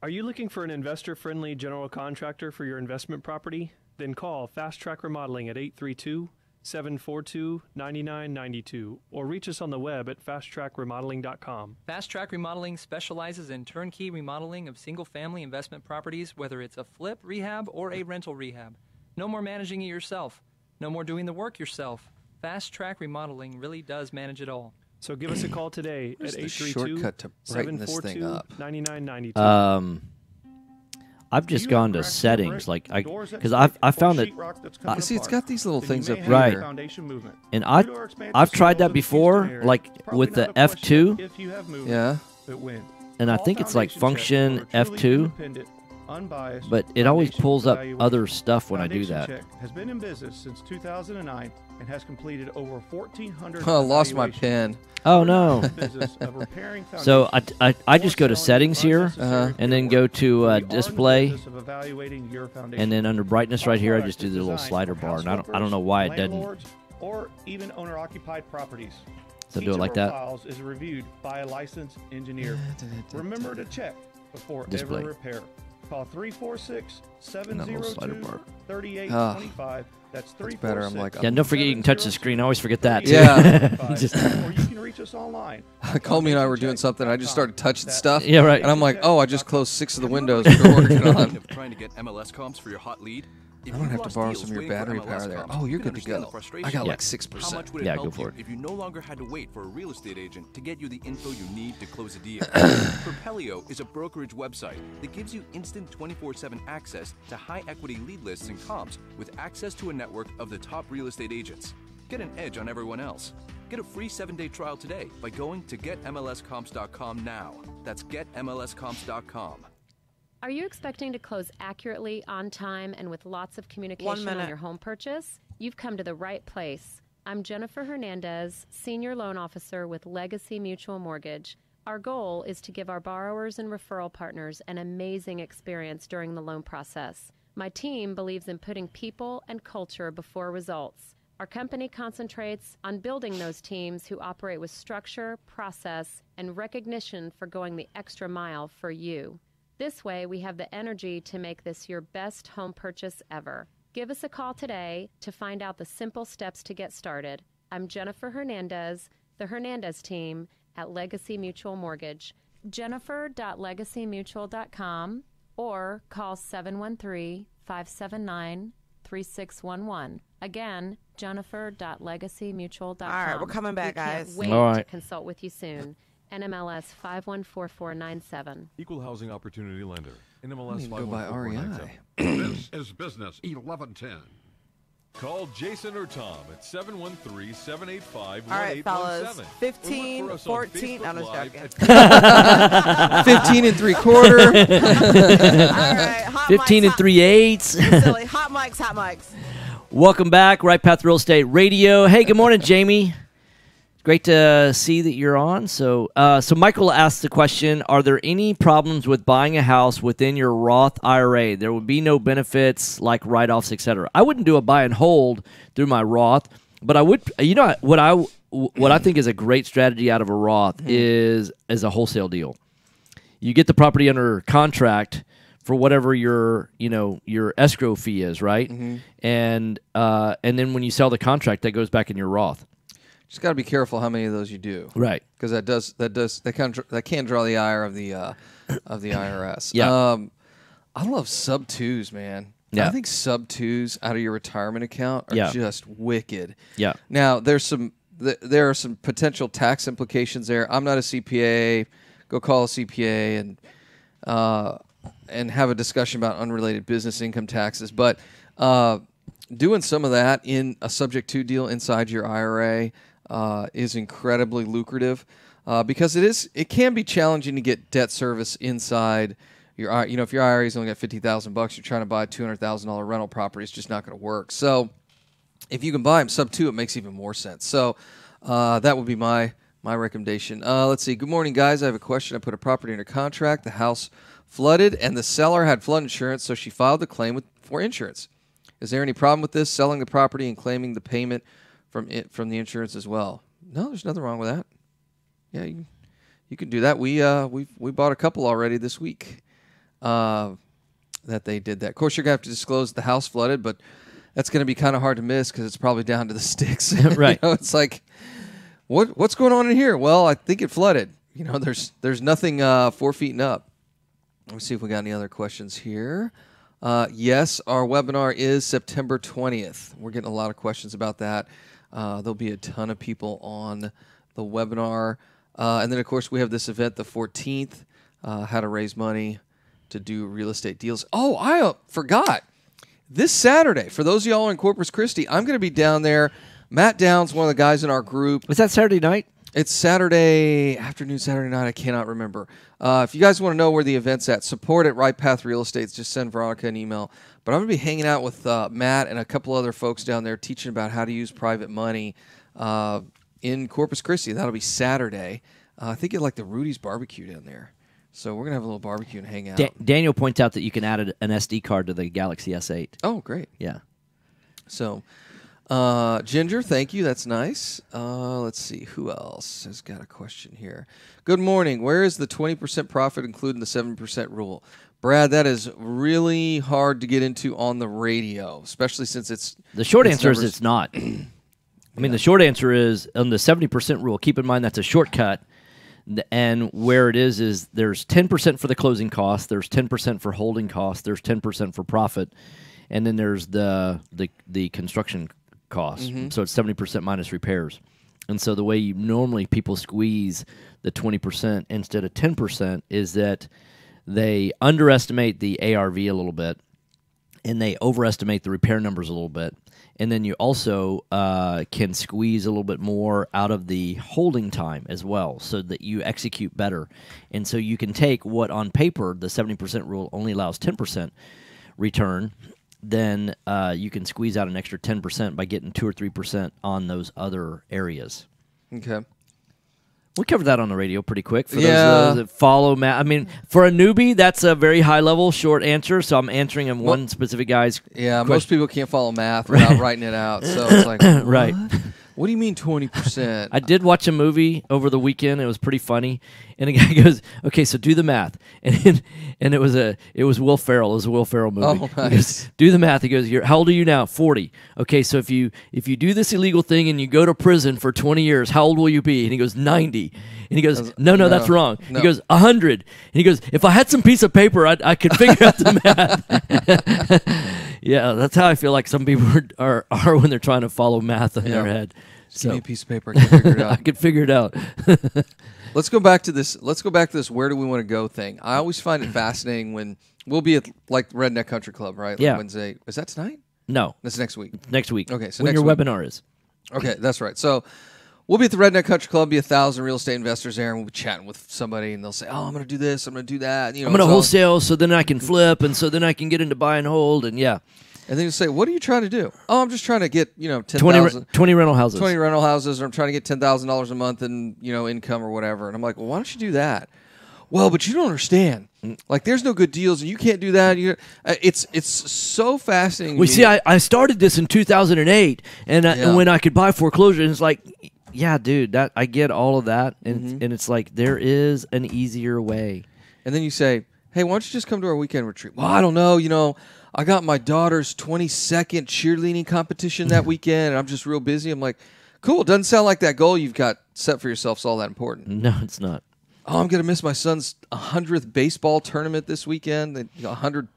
Are you looking for an investor-friendly general contractor for your investment property? Then call Fast Track Remodeling at 832-742-9992 or reach us on the web at fasttrackremodeling.com. Fast Track Remodeling specializes in turnkey remodeling of single-family investment properties, whether it's a flip, rehab, or a rental rehab. No more managing it yourself. No more doing the work yourself. Fast Track Remodeling really does manage it all. So give us a call today at 832-742-9992. I've just gone to settings, because I found that. See, it's got these little things up here. Right. And I've tried that before, like with the F2. Yeah. And I think it's like function F2. But it always pulls up other stuff when I do that. Has been in business since 2009 and has completed over 1,400. Oh, I lost my pen. Oh no! So I just go to settings here, and then go to display, and then under brightness right here, I just do the little slider bar, and I don't know why it doesn't. Or even owner-occupied properties. So do it like that. Files is reviewed by a licensed engineer. Remember to check before every repair. Call 346-702-3825. That's 346. Better. I'm like, yeah, don't forget you can touch the screen. I always forget that. Yeah. Or you can reach us online. Colby and I were doing something. I just started touching stuff. Yeah, right. And I'm like, oh, I just closed 6 of the windows we're working on. Trying to get MLS comps for your hot lead? I don't have to borrow some of your battery power there. Oh, you're good to go. I got like 6%. How much would it Yeah, help go for you it. if you no longer had to wait for a real estate agent to get you the info you need to close a deal? Propelio is a brokerage website that gives you instant 24/7 access to high equity lead lists and comps with access to a network of the top real estate agents. Get an edge on everyone else. Get a free 7-day trial today by going to getmlscomps.com now. That's getmlscomps.com. Are you expecting to close accurately, on time, and with lots of communication on your home purchase? You've come to the right place. I'm Jennifer Hernandez, Senior Loan Officer with Legacy Mutual Mortgage. Our goal is to give our borrowers and referral partners an amazing experience during the loan process. My team believes in putting people and culture before results. Our company concentrates on building those teams who operate with structure, process, and recognition for going the extra mile for you. This way, we have the energy to make this your best home purchase ever. Give us a call today to find out the simple steps to get started. I'm Jennifer Hernandez, the Hernandez team at Legacy Mutual Mortgage. Jennifer.legacymutual.com or call 713-579-3611. Again, Jennifer.legacymutual.com. All right, we're coming back, guys. Wait to consult with you soon. NMLS 514497. Equal housing opportunity lender. NMLS Go by REI. 514497. This is Business 1110. Call Jason or Tom at 713-785-1817. All right, fellas. 15, 14. I'm just joking. 15 and 3/4. All right, hot 15 mics, and 3/8. You silly. Hot mics, hot mics. Welcome back, Right Path Real Estate Radio. Hey, good morning, Jamie. Great to see that you're on. So Michael asked the question, are there any problems with buying a house within your Roth IRA? There would be no benefits like write-offs, etc. I wouldn't do a buy and hold through my Roth, but I would, what I think is a great strategy out of a Roth is a wholesale deal. You get the property under contract for whatever your escrow fee is, right? And then when you sell the contract, that goes back in your Roth. Just got to be careful how many of those you do, right? Because that can draw the ire of the IRS. Yeah. I love sub twos, man. Yeah. I think sub twos out of your retirement account are just wicked. Yeah. Now there are some potential tax implications there. I'm not a CPA. Go call a CPA and have a discussion about unrelated business income taxes, but doing some of that in a subject to deal inside your IRA is incredibly lucrative because it can be challenging to get debt service inside your, if your IRA's only got $50,000, you're trying to buy a $200,000 rental property, it's just not going to work. So if you can buy them sub 2, it makes even more sense. So that would be my recommendation. Let's see. Good morning, guys. I have a question. I put a property under contract. The house flooded, and the seller had flood insurance, so she filed the claim for insurance. Is there any problem with this, selling the property and claiming the payment from the insurance as well? No, there's nothing wrong with that. Yeah, you can do that. We bought a couple already this week that they did that. Of course, you're going to have to disclose the house flooded, but that's going to be kind of hard to miss because it's probably down to the sticks. Right. It's like, what's going on in here? Well, I think it flooded. There's nothing 4 feet and up. Let's see if we got any other questions here. Yes, our webinar is September 20th. We're getting a lot of questions about that. There'll be a ton of people on the webinar. And then, of course, we have this event the 14th, how to raise money to do real estate deals. Oh, I forgot. This Saturday, for those of y'all in Corpus Christi, I'm going to be down there. Matt Downs, one of the guys in our group. Was that Saturday night? It's Saturday afternoon, Saturday night. I cannot remember. If you guys want to know where the event's at, support at Right Path Real Estate. Just send Veronica an email. But I'm going to be hanging out with Matt and a couple other folks down there teaching about how to use private money in Corpus Christi. That'll be Saturday. I think it's like the Rudy's Barbecue down there. So we're going to have a little barbecue and hang out. Daniel points out that you can add an SD card to the Galaxy S8. Oh, great. Yeah. So, Ginger, thank you. That's nice. Let's see. Who else has got a question here? Good morning. Where is the 20% profit including the 7% rule? Brad, that is really hard to get into on the radio, especially since it's... The short answer is it's not. I mean, the short answer is on the 70% rule, keep in mind that's a shortcut. And where it is there's 10% for the closing cost, there's 10% for holding cost, there's 10% for profit, and then there's the construction cost. Mm-hmm. So it's 70% minus repairs. And so the way you normally people squeeze the 20% instead of 10% is that they underestimate the ARV a little bit, and they overestimate the repair numbers a little bit. And then you also can squeeze a little bit more out of the holding time as well so that you execute better. And so you can take what on paper, the 70% rule only allows 10% return, then you can squeeze out an extra 10% by getting 2 or 3% on those other areas. Okay. We covered that on the radio pretty quick for those that follow Matt. I mean, for a newbie, that's a very high-level, short answer, so I'm answering him one specific guy's question. Most people can't follow math without writing it out, so it's like, right. What do you mean 20%? I did watch a movie over the weekend. It was pretty funny. And the guy goes, "Okay, so do the math." And it was Will Ferrell. It was a Will Ferrell movie. Oh, nice. He goes, do the math. He goes, how old are you now? 40. Okay, so if you do this illegal thing and you go to prison for 20 years, how old will you be? And he goes, 90. And he goes, no, that's wrong. No. He goes, 100. And he goes, if I had some piece of paper, I could figure out the math. Yeah, that's how I feel like some people are when they're trying to follow math in their head. Just give me a piece of paper. I can figure it out. I could figure it out. Let's go back to this. Where do we want to go thing? I always find it fascinating when we'll be at like Redneck Country Club, right? Like Yeah. Wednesday. Is that tonight? No. That's next week. Next week. Okay, so when next your week. webinar is. Okay, that's right. So we'll be at the Redneck Country Club, be 1,000 real estate investors there, and we'll be chatting with somebody, and they'll say, oh, I'm going to do this, I'm going to do that. You know, I'm going to so- wholesale so then I can flip, and so then I can get into buy and hold, and yeah. And then you say, what are you trying to do? Oh, I'm just trying to get, 10,000. 20 rental houses. 20 rental houses, or I'm trying to get $10,000 a month in, income or whatever. And I'm like, well, why don't you do that? Well, but you don't understand. Like, there's no good deals, and you can't do that. It's so fascinating. We see, I started this in 2008, and when I could buy foreclosure, and it's like, yeah, dude, that I get all of that, and it's like there is an easier way. And then you say, hey, why don't you just come to our weekend retreat? Well, I don't know. I got my daughter's 22nd cheerleading competition that weekend, and I'm just real busy. I'm like, cool. Doesn't sound like that goal you've got set for yourself is all that important. No, it's not. Oh, I'm going to miss my son's 100th baseball tournament this weekend. 100,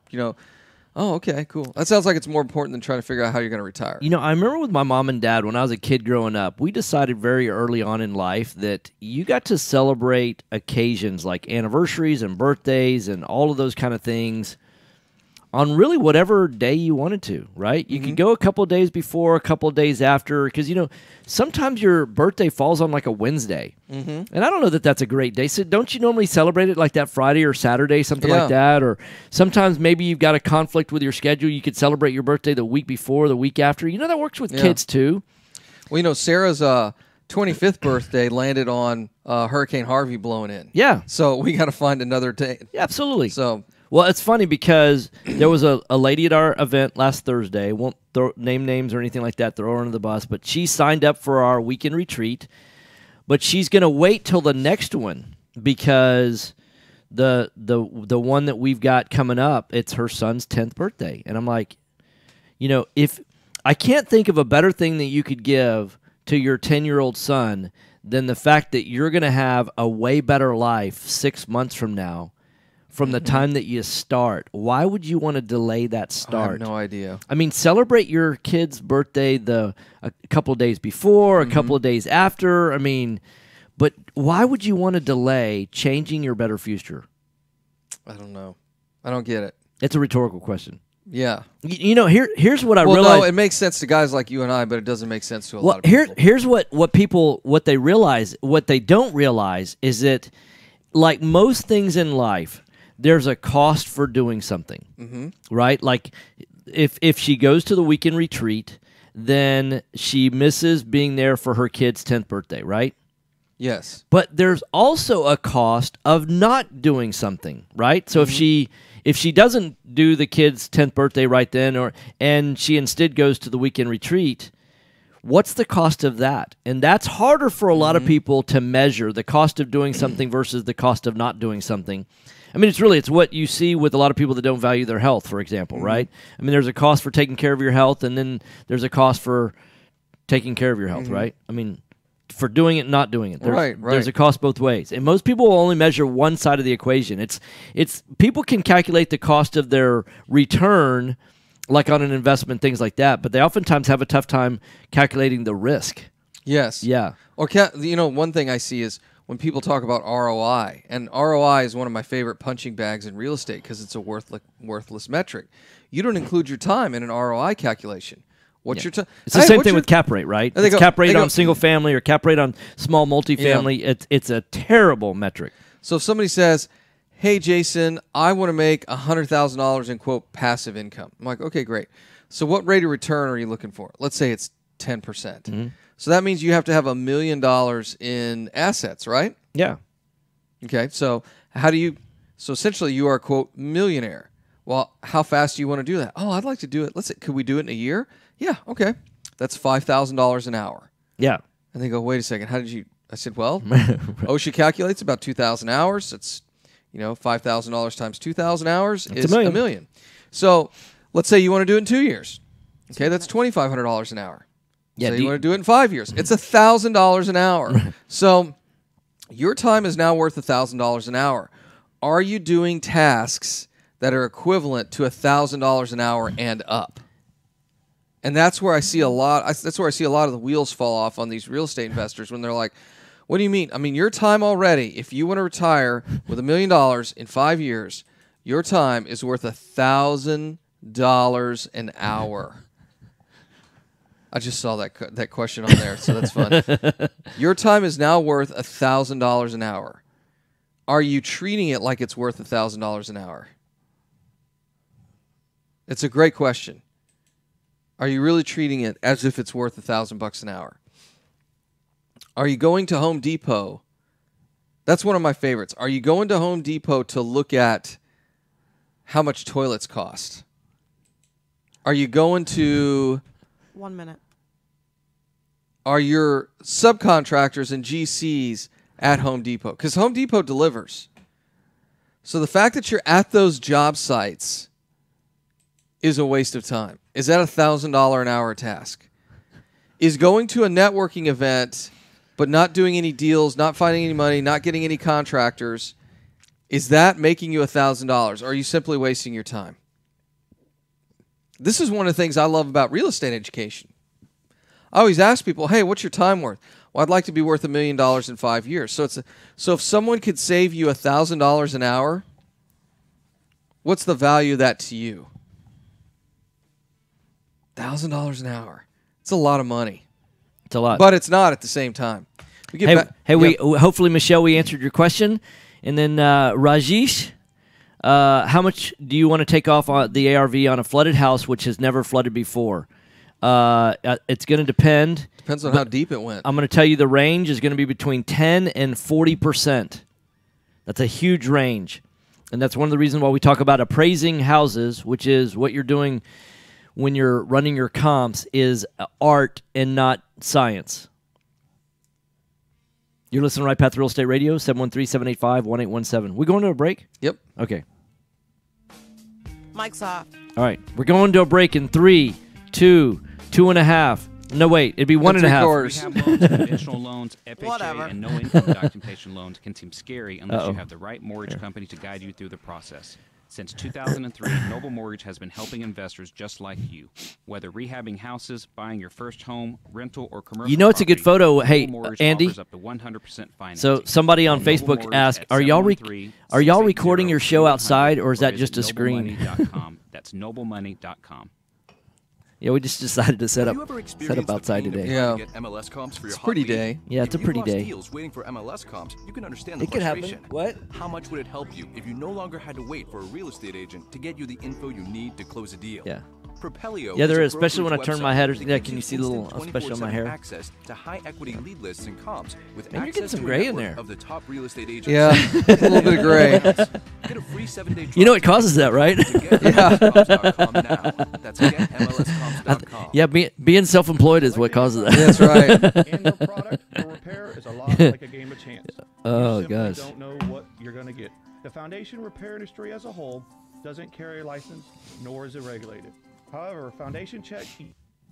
Oh, okay, cool. That sounds like it's more important than trying to figure out how you're going to retire. I remember with my mom and dad when I was a kid growing up, we decided very early on in life that you got to celebrate occasions like anniversaries and birthdays and all of those kind of things on really whatever day you wanted to, right? You could go a couple of days before, a couple of days after, because, sometimes your birthday falls on like a Wednesday. And I don't know that that's a great day. So don't you normally celebrate it like that Friday or Saturday, something like that? Or sometimes maybe you've got a conflict with your schedule. You could celebrate your birthday the week before, the week after. That works with kids too. Well, Sarah's 25th birthday landed on Hurricane Harvey blowing in. Yeah. So we got to find another day. Yeah, absolutely. So... Well, it's funny because there was a lady at our event last Thursday. Won't name names or anything like that. Throw her under the bus. But she signed up for our weekend retreat. But she's going to wait till the next one because the one that we've got coming up, it's her son's 10th birthday. And I'm like, if I can't think of a better thing that you could give to your 10-year-old son than the fact that you're going to have a way better life 6 months from now. From the time that you start, why would you want to delay that start? I have no idea. I mean, celebrate your kid's birthday a couple of days before, a couple of days after. I mean, but why would you want to delay changing your better future? I don't know. I don't get it. It's a rhetorical question. Yeah. Here's what I realized. Well, no, it makes sense to guys like you and I, but it doesn't make sense to a lot of people. Here's what they realize. What they don't realize is that, like most things in life, there's a cost for doing something, right? Like if she goes to the weekend retreat, then she misses being there for her kid's 10th birthday, right? Yes. But there's also a cost of not doing something, right? So if she doesn't do the kid's 10th birthday right then, and she instead goes to the weekend retreat, what's the cost of that? And that's harder for a lot of people to measure, the cost of doing something versus the cost of not doing something. I mean, it's what you see with a lot of people that don't value their health, for example, right? I mean, there's a cost for taking care of your health, and then there's a cost for taking care of your health, right? I mean, for doing it and not doing it. There's a cost both ways. And most people will only measure one side of the equation. It's people can calculate the cost of their return, like on an investment, things like that, but they oftentimes have a tough time calculating the risk. Yes. Yeah. Or, one thing I see is when people talk about ROI, and ROI is one of my favorite punching bags in real estate because it's a worthless metric. You don't include your time in an ROI calculation. What's your time? It's the same thing with cap rate, right? It's cap rate on single family or cap rate on small multifamily. Yeah. It's a terrible metric. So if somebody says, hey, Jason, I want to make $100,000 in, quote, passive income. I'm like, okay, great. So what rate of return are you looking for? Let's say it's 10%. So that means you have to have $1 million in assets, right? Yeah. Okay, so essentially you are, quote, millionaire. Well, how fast do you want to do that? Oh, I'd like to do it. Could we do it in a year? Yeah, okay. That's $5,000 an hour. Yeah. And they go, wait a second, I said, well, OSHA calculates about 2,000 hours. It's, $5,000 times 2,000 hours is $1 million. So let's say you want to do it in 2 years. Okay, that's $2,500 an hour. Yeah, so you want to do it in 5 years. It's $1,000 an hour. So your time is now worth $1,000 an hour. Are you doing tasks that are equivalent to $1,000 an hour and up? And that's where I see a lot. That's where I see a lot of the wheels fall off on these real estate investors when they're like, "What do you mean? I mean, your time already. If you want to retire with $1 million in 5 years, your time is worth $1,000 an hour." I just saw that question on there, so that's fun. Your time is now worth $1,000 an hour. Are you treating it like it's worth $1,000 an hour? It's a great question. Are you really treating it as if it's worth $1,000 an hour? Are you going to Home Depot? That's one of my favorites. Are you going to Home Depot to look at how much toilets cost? Are you going to... 1 minute. Are your subcontractors and GCs at Home Depot? Because Home Depot delivers. So the fact that you're at those job sites is a waste of time. Is that $1,000 an hour task? Is going to a networking event but not doing any deals, not finding any money, not getting any contractors, is that making you $1,000? Or are you simply wasting your time? This is one of the things I love about real estate education. I always ask people, hey, what's your time worth? Well, I'd like to be worth $1 million in 5 years. So if someone could save you $1,000 an hour, what's the value of that to you? $1,000 an hour. It's a lot of money. It's a lot. But it's not at the same time. Hopefully, Michelle, we answered your question. And then Rajesh, how much do you want to take off on the ARV on a flooded house which has never flooded before? It's going to depend. Depends on how deep it went. I'm going to tell you the range is going to be between 10 and 40%. That's a huge range. And that's one of the reasons why we talk about appraising houses, which is what you're doing when you're running your comps, is art and not science. You're listening to Right Path Real Estate Radio, 713-785-1817. We going to a break? Yep. Okay. Mic's off. All right. We're going to a break in 3, 2, 2.5. No, wait. It'd be 1.5. Rehab loans, conventional loans, FHA, and no-income documentation loans can seem scary unless you have the right mortgage company to guide you through the process. Since 2003, Noble Mortgage has been helping investors just like you. Whether rehabbing houses, buying your first home, rental, or commercial You know it's a good photo. Hey, Andy. Up to 100% financing. So somebody on Facebook asked, are y'all recording your show outside, or is that just a screen? That's noblemoney.com. Yeah, we just decided to set up outside today. Yeah. Get MLS comps for your it's a pretty day. Yeah, it's a pretty day. Deals waiting for MLS comps, you can understand the it could frustration. happen. What? How much would it help you if you no longer had to wait for a real estate agent to get you the info you need to close a deal? Yeah. Propelio yeah, there is, a especially when I turn my head. Yeah, can you see the instant little, especially on my hair? Access to high equity lead lists and comps with Man, you're getting access some to a gray in network there. of the top real estate agents. Yeah, a little bit of gray. Get a free 7-day trial. You know it causes that, right? That's getMLScomps.com. Yeah, being self-employed is what causes that. That's right. And your product or repair is a lot like a game of chance. Oh, you simply gosh. don't know what you're going to get. The foundation repair industry as a whole doesn't carry a license, nor is it regulated. However, Foundation Check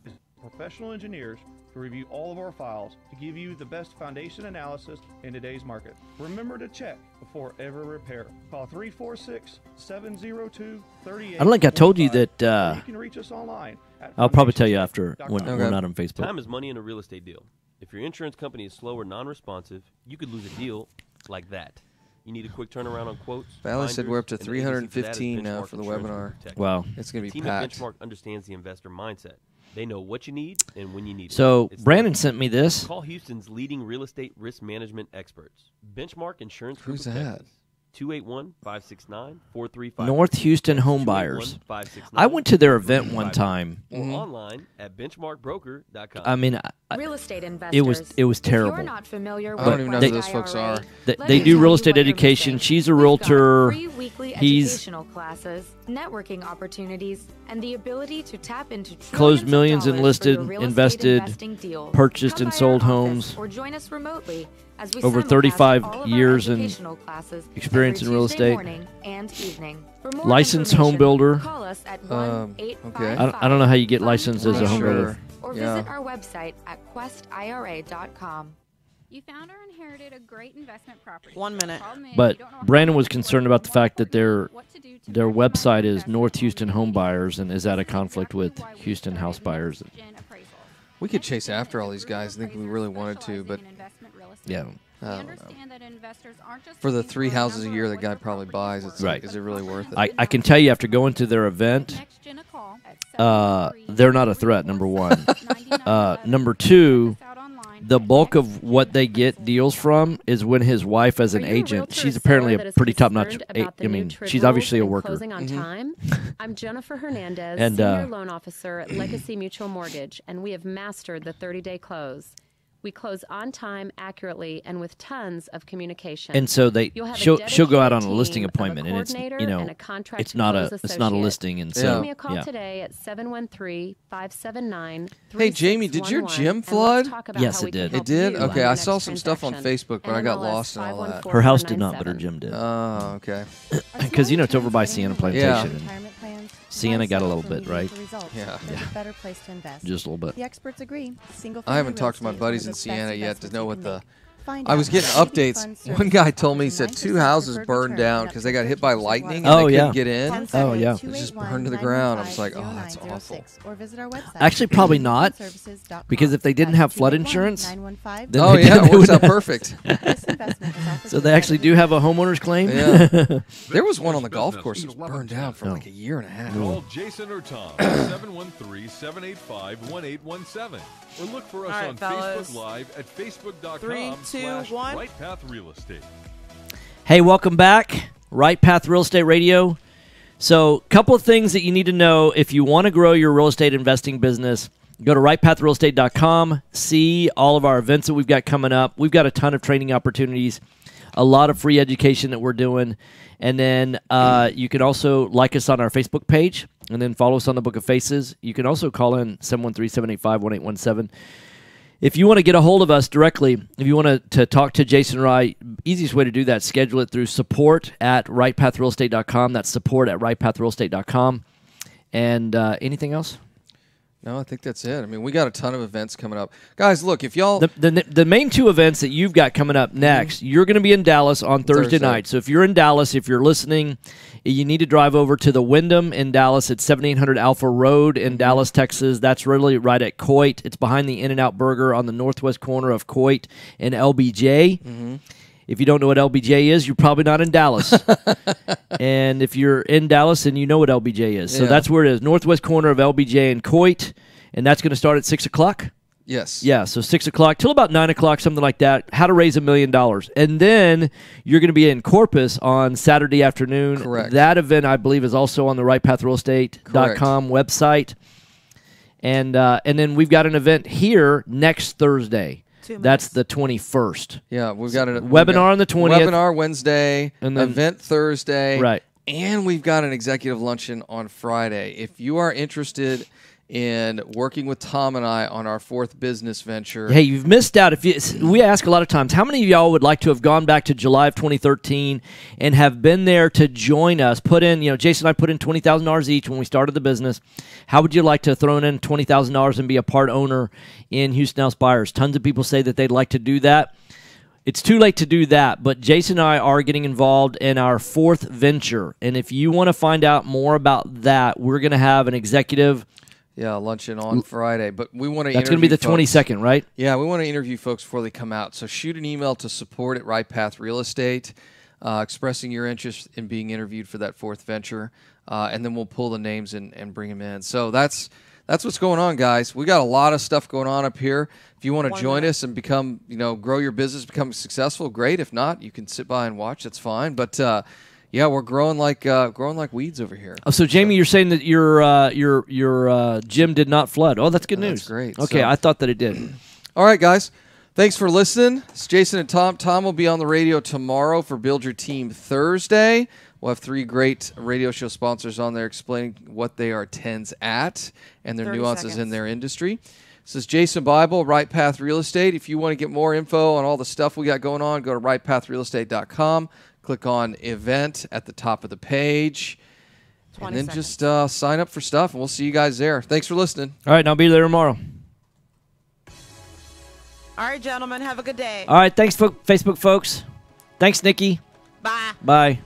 is professional engineers to review all of our files to give you the best foundation analysis in today's market. Remember to check before every repair. Call 346-702-38. I don't think I told you that. You can reach us online. I'll probably tell you after when we're not on Facebook. Time is money in a real estate deal. If your insurance company is slow or non-responsive, you could lose a deal like that. You need a quick turnaround on quotes. Valley said we're up to binders, and the agency 315 for that is now Benchmark for the Insurance webinar. Group Tech. Wow. It's going to be The team at packed. Benchmark understands the investor mindset. They know what you need and when you need So it. Brandon sent me this. Call Houston's leading real estate risk management experts. Benchmark Insurance Group Who's of that? Texas. 281-569-4353. North Houston Home Buyers. I went to their event one time. Or online at benchmarkbroker.com. I mean, Real estate investors. it was terrible. If you're not familiar I don't with even know Roth who those folks IRA, are. They do real estate education. She's a realtor. free weekly He's educational classes, networking opportunities, and the ability to tap into closed trillions millions of dollars for your enlisted, real estate invested, investing deals. purchased Come and by sold our homes. office or join us remotely as we Over simulcast 35 all of our years in educational classes experience every in real Tuesday estate. morning and evening. For more Licensed home information, builder. Call us at Okay. I don't know how you get licensed as a home Sure. builder. or Yeah. visit our website at questira.com. You found or inherited a great investment property. 1 minute. Problem is, But you don't know Brandon how was much concerned work about the or fact that more their importantly, what to do to their maximize website your is North investment. Houston Home Buyers, and is that a conflict with Houston House Buyers? We could chase after all these guys. I think we really wanted to, but Yeah. I don't know. Understand that investors aren't just For the looking 3 a houses a number year or that what guy your probably property buys, it's Right. like, is it really worth it? I can tell you after going to their event, Next gen a call at they're not a threat, number one. Number two, the bulk of what they get deals from is when his wife, as an agent, she's apparently a pretty top-notch. I mean, she's obviously a worker. Closing on time. I'm Jennifer Hernandez, And, Senior Loan Officer at Legacy Mutual Mortgage, and we have mastered the 30-day close. We close on time, accurately, and with tons of communication. And so she'll go out on a listing appointment, and it's it's not a listing, and so give me a call today at 713-579-3611. Hey, Jamie, did your gym flood? Yes, it did. It did? Okay, I saw some stuff on Facebook, but I got lost in all that. Her house did not, but her gym did. Oh, okay. Because it's over by Sienna Plantation. Yeah. And Sienna got a little bit, right? Yeah. There's a better place to invest. Just a little bit. The experts agree. I haven't talked to my buddies in Sienna yet to know what the... Find I was out getting how updates. funds One guy service told me, he said 2 houses burned down because they got hit by lightning and they couldn't get in. Oh, yeah. It just burned to the ground. I was like, oh, that's awful. Or visit our website. Actually, probably not, because if they didn't have flood insurance, then oh, yeah, it works out perfect. So they actually do have a homeowner's claim? Yeah. There was one on the golf course that was burned down for like a year and a half. Call Jason or Tom at 713-785-1817. Or look for us on Facebook Live at facebook.com/Right Path Real Estate. Hey, welcome back. Right Path Real Estate Radio. So, a couple of things that you need to know if you want to grow your real estate investing business. Go to rightpathrealestate.com. See all of our events that we've got coming up. We've got a ton of training opportunities, a lot of free education that we're doing. And then you can also like us on our Facebook page and then follow us on the Book of Faces. You can also call in 713-785-1817. If you want to get a hold of us directly, if you want to talk to Jason Wright, easiest way to do that, schedule it through support@rightpathrealestate.com. That's support@rightpathrealestate.com. And anything else? No, I think that's it. I mean, we got a ton of events coming up. Guys, look, if y'all... The main 2 events that you've got coming up next, you're going to be in Dallas on Thursday night. So if you're in Dallas, if you're listening, you need to drive over to the Wyndham in Dallas at 7800 Alpha Road in Dallas, Texas. That's really right at Coit. It's behind the In-N-Out Burger on the northwest corner of Coit and LBJ. If you don't know what LBJ is, you're probably not in Dallas. And if you're in Dallas, then you know what LBJ is. So that's where it is, northwest corner of LBJ and Coit, and that's going to start at 6 o'clock? Yes. Yeah, so 6 o'clock till about 9 o'clock, something like that. How to raise $1 million. And then you're going to be in Corpus on Saturday afternoon. Correct. That event, I believe, is also on the rightpathrealestate.com website. And then we've got an event here next Thursday. That's the 21st. Yeah, we've got a webinar on the 20th. Webinar Wednesday, and then event Thursday. Right. And we've got an executive luncheon on Friday. If you are interested in working with Tom and I on our 4th business venture. Hey, you've missed out. We ask a lot of times, how many of y'all would like to have gone back to July of 2013 and have been there to join us? Put in, Jason and I put in $20,000 each when we started the business. How would you like to throw in $20,000 and be a part owner in Houston House Buyers? Tons of people say that they'd like to do that. It's too late to do that, but Jason and I are getting involved in our 4th venture. And if you want to find out more about that, we're going to have an executive luncheon on Friday, but we want to That's going to be the 22nd, right? Yeah, we want to interview folks before they come out. So shoot an email to support@RightPath Real Estate, expressing your interest in being interviewed for that 4th venture, and then we'll pull the names and bring them in. So that's what's going on, guys. We got a lot of stuff going on up here. If you want to join us and become, grow your business, become successful, great. If not, you can sit by and watch. That's fine. But yeah, we're growing like weeds over here. Oh, so Jamie, you're saying that your gym did not flood. Oh, that's good news. That's great. Okay, I thought that it did. All right, guys. Thanks for listening. It's Jason and Tom. Tom will be on the radio tomorrow for Build Your Team Thursday. We'll have 3 great radio show sponsors on there explaining what they are 10s at and their nuances in their industry. This is Jason Bible, Right Path Real Estate. If you want to get more info on all the stuff we got going on, go to rightpathrealestate.com. Click on event at the top of the page. And then just sign up for stuff, and we'll see you guys there. Thanks for listening. All right, and I'll be there tomorrow. All right, gentlemen, have a good day. All right, thanks, Facebook folks. Thanks, Nikki. Bye. Bye.